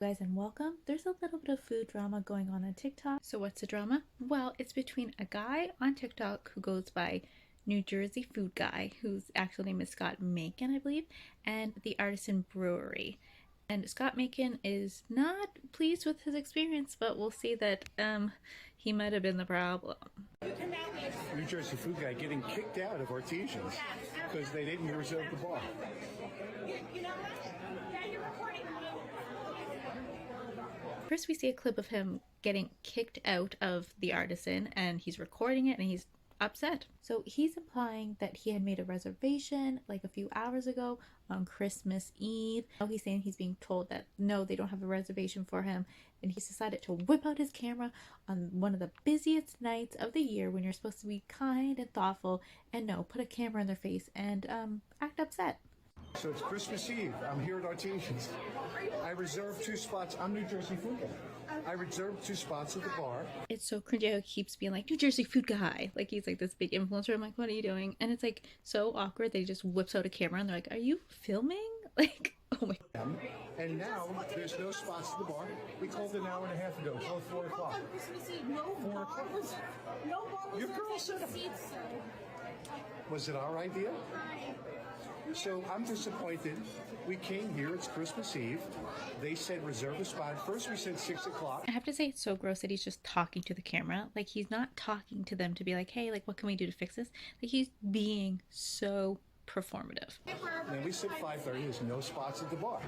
Guys, and welcome. There's a little bit of food drama going on TikTok. So what's the drama? Well, it's between a guy on TikTok who goes by New Jersey Food Guy, whose actual name is Scott Macon, I believe, and the Artisan Brewery. And Scott Macon is not pleased with his experience, but we'll see that he might have been the problem. New Jersey Food Guy getting kicked out of Artesians because they didn't reserve the bar. You know what? Yeah, you're recording. First, we see a clip of him getting kicked out of the Artisan, and he's recording it, and he's upset. So he's implying that he had made a reservation like a few hours ago on Christmas Eve. Now he's saying he's being told that no, they don't have a reservation for him, and he's decided to whip out his camera on one of the busiest nights of the year when you're supposed to be kind and thoughtful, and no, put a camera in their face and act upset. So it's Christmas Eve. I'm here at Artesians. I reserved 2 spots. I'm New Jersey Food Guy. I reserved 2 spots at the bar. It's so cringy how he keeps being like, New Jersey Food Guy. Like he's like this big influencer. I'm like, what are you doing? And it's like so awkward that he just whips out a camera and they're like, are you filming? Like, oh my God. And now there's no spots at the bar. We called an hour and a half ago. Till 4 o'clock. On Christmas Eve, no 4 bar o'clock. was, no bar was Your girl said it. seats, sir. Was it our idea? So I'm disappointed. We came here. It's Christmas Eve. They said reserve a spot. First we said 6 o'clock. I have to say it's so gross that he's just talking to the camera. Like he's not talking to them to be like, hey, like what can we do to fix this? Like he's being so performative. And then we said 5:30. There's no spots at the bar.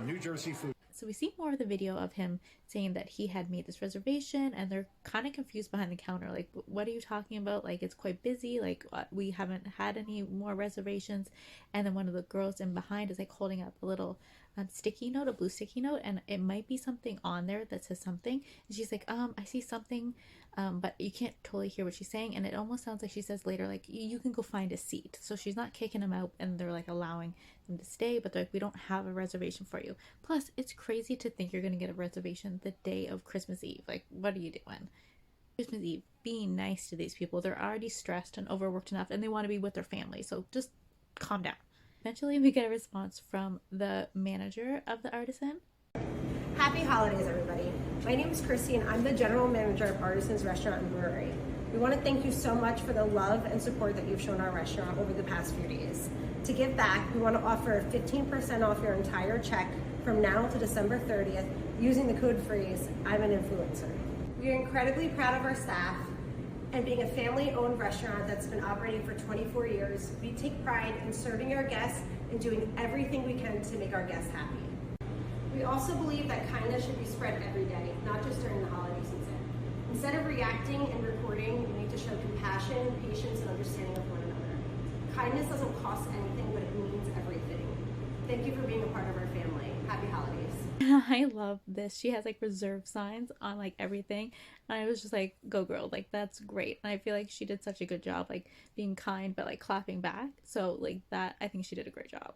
New Jersey Food. So we see more of the video of him saying that he had made this reservation, and they're kind of confused behind the counter. Like, what are you talking about? Like, it's quite busy. Like, we haven't had any more reservations. And then one of the girls in behind is like holding up a little sticky note, a blue sticky note, and it might be something on there that says something. And she's like, I see something, but you can't totally hear what she's saying. And it almost sounds like she says later, like, you can go find a seat. So she's not kicking him out, and they're like allowing them to stay, but they're like, we don't have a reservation for you. Plus, it's crazy to think you're going to get a reservation the day of Christmas Eve. Like, what are you doing? Christmas Eve, being nice to these people. They're already stressed and overworked enough, and they want to be with their family. So just calm down. Eventually, we get a response from the manager of the Artisan. Happy holidays, everybody. My name is Christy, and I'm the general manager of Artisan's Restaurant and Brewery. We want to thank you so much for the love and support that you've shown our restaurant over the past few days. To give back, we want to offer 15% off your entire check from now to December 30th using the code phrase, I'm an influencer. We are incredibly proud of our staff, and being a family-owned restaurant that's been operating for 24 years, we take pride in serving our guests and doing everything we can to make our guests happy. We also believe that kindness should be spread every day, not just during the holiday season. Instead of reacting and recording, we need to show compassion, patience, and understanding of one another. Kindness doesn't cost anything, but it means everything. Thank you for being a part of our family. Happy holidays. I love this. She has like reserve signs on like everything. And I was just like, go girl, like that's great. And I feel like she did such a good job, like being kind, but like clapping back. So like that, I think she did a great job.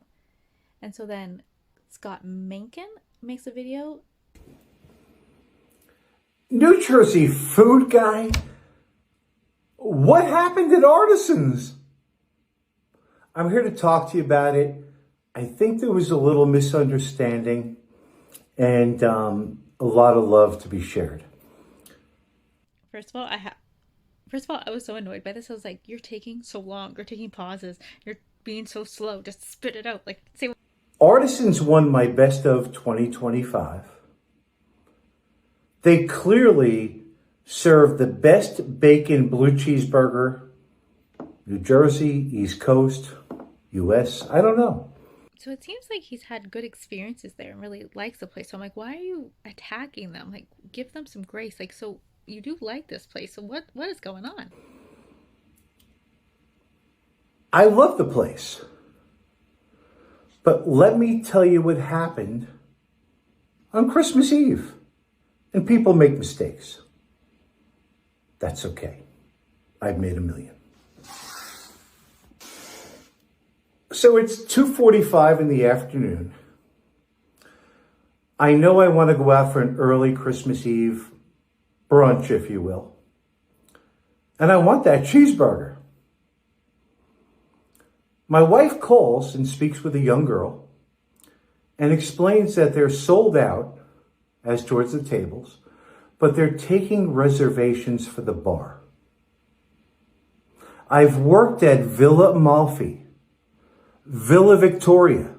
And so then Scott Macon makes a video. New Jersey Food Guy? What happened at Artisans? I'm here to talk to you about it. I think there was a little misunderstanding and a lot of love to be shared. First of all, I was so annoyed by this. I was like, you're taking so long. You're taking pauses. You're being so slow. Just spit it out. Like, say. Artisans won my best of 2025. They clearly serve the best bacon blue cheeseburger, New Jersey, East Coast, US. I don't know. So it seems like he's had good experiences there and really likes the place. So I'm like, why are you attacking them? Like, give them some grace. Like, so you do like this place. So what is going on? I love the place. But let me tell you what happened on Christmas Eve. And people make mistakes. That's okay. I've made a million. So it's 2:45 in the afternoon. I know I want to go out for an early Christmas Eve brunch, if you will. And I want that cheeseburger. My wife calls and speaks with a young girl and explains that they're sold out as towards the tables, but they're taking reservations for the bar. I've worked at Villa Amalfi, Villa Victoria,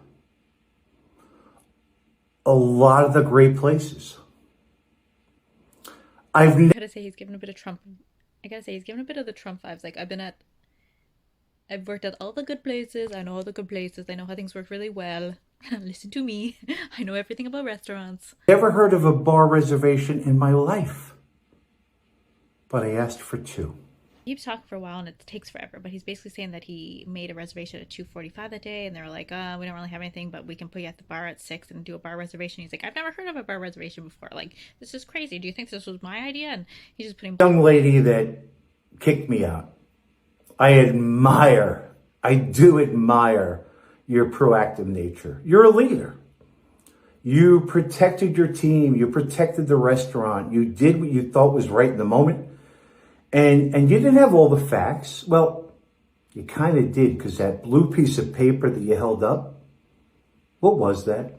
a lot of the great places. I gotta say he's given a bit of Trump. I gotta say he's given a bit of the Trump vibes. Like I've worked at all the good places. I know all the good places. I know how things work really well. Listen to me. I know everything about restaurants. Never heard of a bar reservation in my life, but I asked for two. He keeps talking for a while and it takes forever, but he's basically saying that he made a reservation at 2:45 that day and they were like, we don't really have anything, but we can put you at the bar at 6 and do a bar reservation. He's like, I've never heard of a bar reservation before. Like, this is crazy. Do you think this was my idea? And he's just putting... Young lady that kicked me out. I do admire your proactive nature. You're a leader. You protected your team. You protected the restaurant. You did what you thought was right in the moment. And you didn't have all the facts. Well, you kind of did, because that blue piece of paper that you held up, what was that?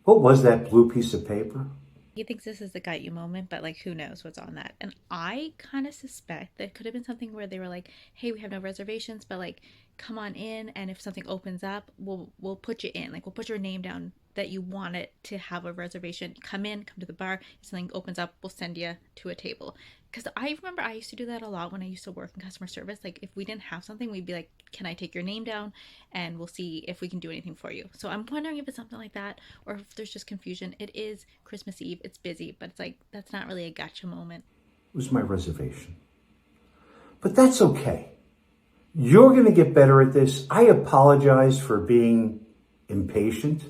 What was that blue piece of paper? He thinks this is the got you moment, but like who knows what's on that. And I kind of suspect that it could have been something where they were like, hey, we have no reservations, but like come on in, and if something opens up, we'll put you in. Like we'll put your name down that you want it to have a reservation. Come to the bar. If something opens up, we'll send you to a table. Because I remember I used to do that a lot when I used to work in customer service. Like if we didn't have something, we'd be like, can I take your name down? And we'll see if we can do anything for you. So I'm wondering if it's something like that or if there's just confusion. It is Christmas Eve. It's busy, but it's like, that's not really a gotcha moment. It was my reservation. But that's okay. You're going to get better at this. I apologize for being impatient,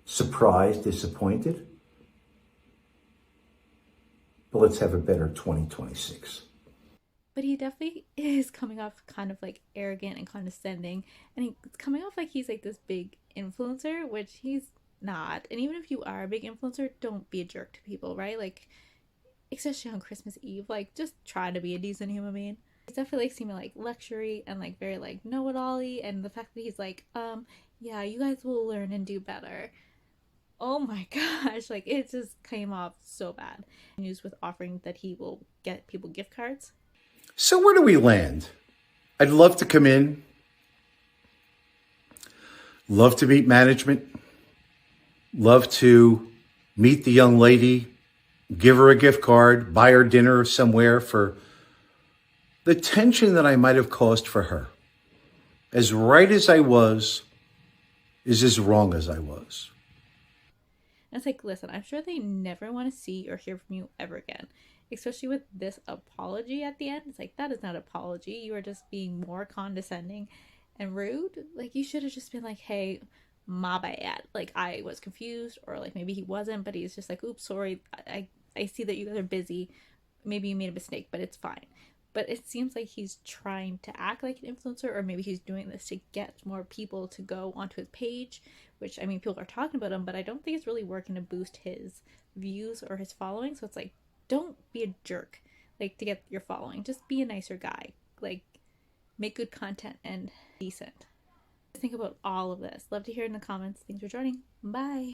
surprised, disappointed. But let's have a better 2026. But he definitely is coming off kind of like arrogant and condescending. And he's coming off like he's like this big influencer, which he's not. And even if you are a big influencer, don't be a jerk to people, right? Like, especially on Christmas Eve, like just try to be a decent human being. He's definitely like seeming like luxury and like very like know-it-all-y. And the fact that he's like, yeah, you guys will learn and do better. Oh my gosh, like it just came off so bad. News with offering that he will get people gift cards. So where do we land? I'd love to come in. Love to meet management. Love to meet the young lady, give her a gift card, buy her dinner somewhere for the tension that I might have caused for her. As right as I was is as wrong as I was. And it's like, listen, I'm sure they never want to see or hear from you ever again. Especially with this apology at the end. It's like, that is not an apology. You are just being more condescending and rude. Like, you should have just been like, hey, my bad. Like, I was confused. Or, like, maybe he wasn't. But he's just like, oops, sorry. I see that you guys are busy. Maybe you made a mistake, but it's fine. But it seems like he's trying to act like an influencer, or maybe he's doing this to get more people to go onto his page, which, I mean, people are talking about him, but I don't think it's really working to boost his views or his following. So it's like, don't be a jerk, like, to get your following. Just be a nicer guy. Like, make good content and decent. Think about all of this. Love to hear in the comments. Thanks for joining. Bye.